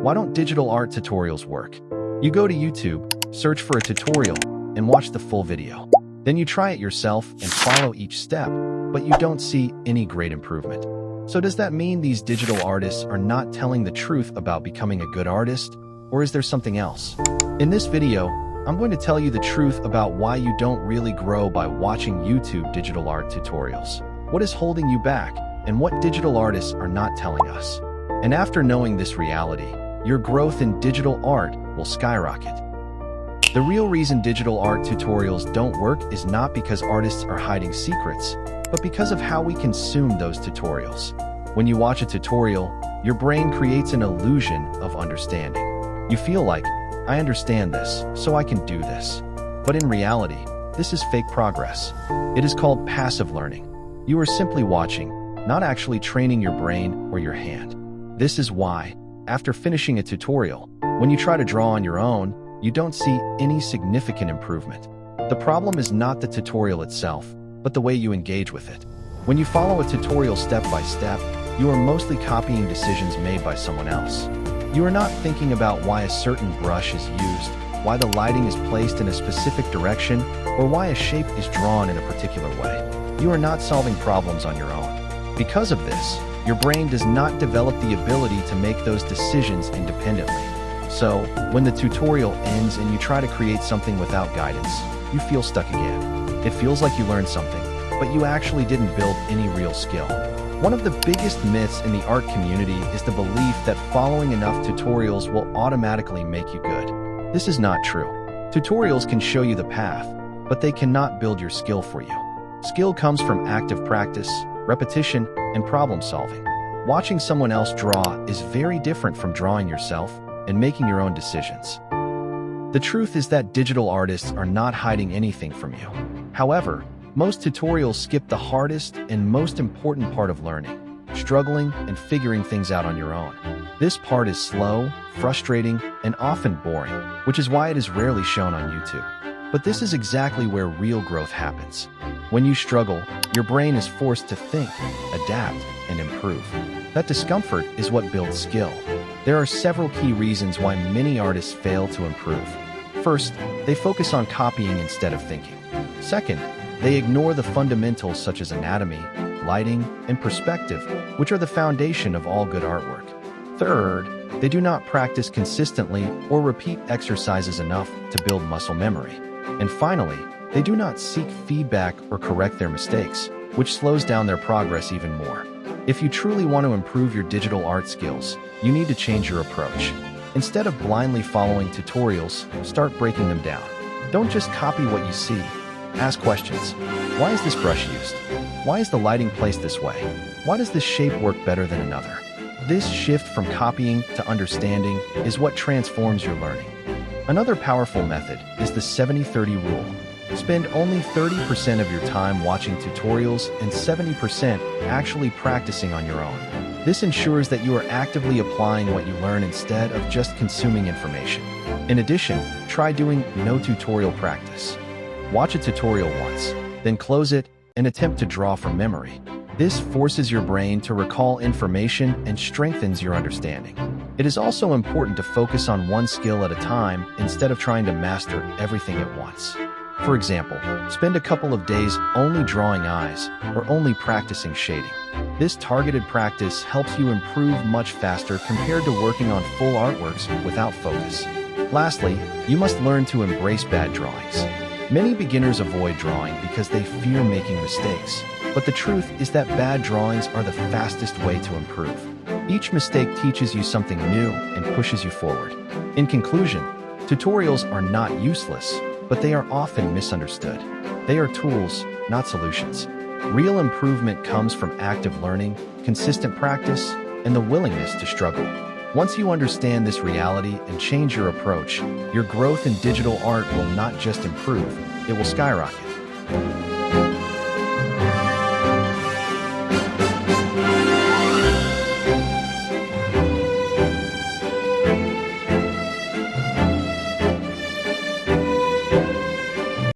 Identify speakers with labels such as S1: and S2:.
S1: Why don't digital art tutorials work? You go to YouTube, search for a tutorial, and watch the full video. Then you try it yourself and follow each step, but you don't see any great improvement. So does that mean these digital artists are not telling the truth about becoming a good artist? Or is there something else? In this video, I'm going to tell you the truth about why you don't really grow by watching YouTube digital art tutorials. What is holding you back, and what digital artists are not telling us. And after knowing this reality, your growth in digital art will skyrocket. The real reason digital art tutorials don't work is not because artists are hiding secrets, but because of how we consume those tutorials. When you watch a tutorial, your brain creates an illusion of understanding. You feel like, I understand this, so I can do this. But in reality, this is fake progress. It is called passive learning. You are simply watching, not actually training your brain or your hand. This is why, after finishing a tutorial, when you try to draw on your own, you don't see any significant improvement. The problem is not the tutorial itself, but the way you engage with it. When you follow a tutorial step by step, you are mostly copying decisions made by someone else. You are not thinking about why a certain brush is used, why the lighting is placed in a specific direction, or why a shape is drawn in a particular way. You are not solving problems on your own. Because of this, your brain does not develop the ability to make those decisions independently. So, when the tutorial ends and you try to create something without guidance, you feel stuck again. It feels like you learned something, but you actually didn't build any real skill. One of the biggest myths in the art community is the belief that following enough tutorials will automatically make you good. This is not true. Tutorials can show you the path, but they cannot build your skill for you. Skill comes from active practice, repetition, and problem solving. Watching someone else draw is very different from drawing yourself and making your own decisions. The truth is that digital artists are not hiding anything from you. However, most tutorials skip the hardest and most important part of learning, struggling and figuring things out on your own. This part is slow, frustrating, and often boring, which is why it is rarely shown on YouTube. But this is exactly where real growth happens. When you struggle, your brain is forced to think, adapt, and improve. That discomfort is what builds skill. There are several key reasons why many artists fail to improve. First, they focus on copying instead of thinking. Second, they ignore the fundamentals such as anatomy, lighting, and perspective, which are the foundation of all good artwork. Third, they do not practice consistently or repeat exercises enough to build muscle memory. And finally, they do not seek feedback or correct their mistakes, which slows down their progress even more. If you truly want to improve your digital art skills, you need to change your approach. Instead of blindly following tutorials, start breaking them down. Don't just copy what you see. Ask questions. Why is this brush used? Why is the lighting placed this way? Why does this shape work better than another? This shift from copying to understanding is what transforms your learning. Another powerful method is the 70-30 rule. Spend only 30% of your time watching tutorials and 70% actually practicing on your own. This ensures that you are actively applying what you learn instead of just consuming information. In addition, try doing no tutorial practice. Watch a tutorial once, then close it and attempt to draw from memory. This forces your brain to recall information and strengthens your understanding. It is also important to focus on one skill at a time instead of trying to master everything at once. For example, spend a couple of days only drawing eyes or only practicing shading. This targeted practice helps you improve much faster compared to working on full artworks without focus. Lastly, you must learn to embrace bad drawings. Many beginners avoid drawing because they fear making mistakes, but the truth is that bad drawings are the fastest way to improve. Each mistake teaches you something new and pushes you forward. In conclusion, tutorials are not useless, but they are often misunderstood. They are tools, not solutions. Real improvement comes from active learning, consistent practice, and the willingness to struggle. Once you understand this reality and change your approach, your growth in digital art will not just improve, it will skyrocket.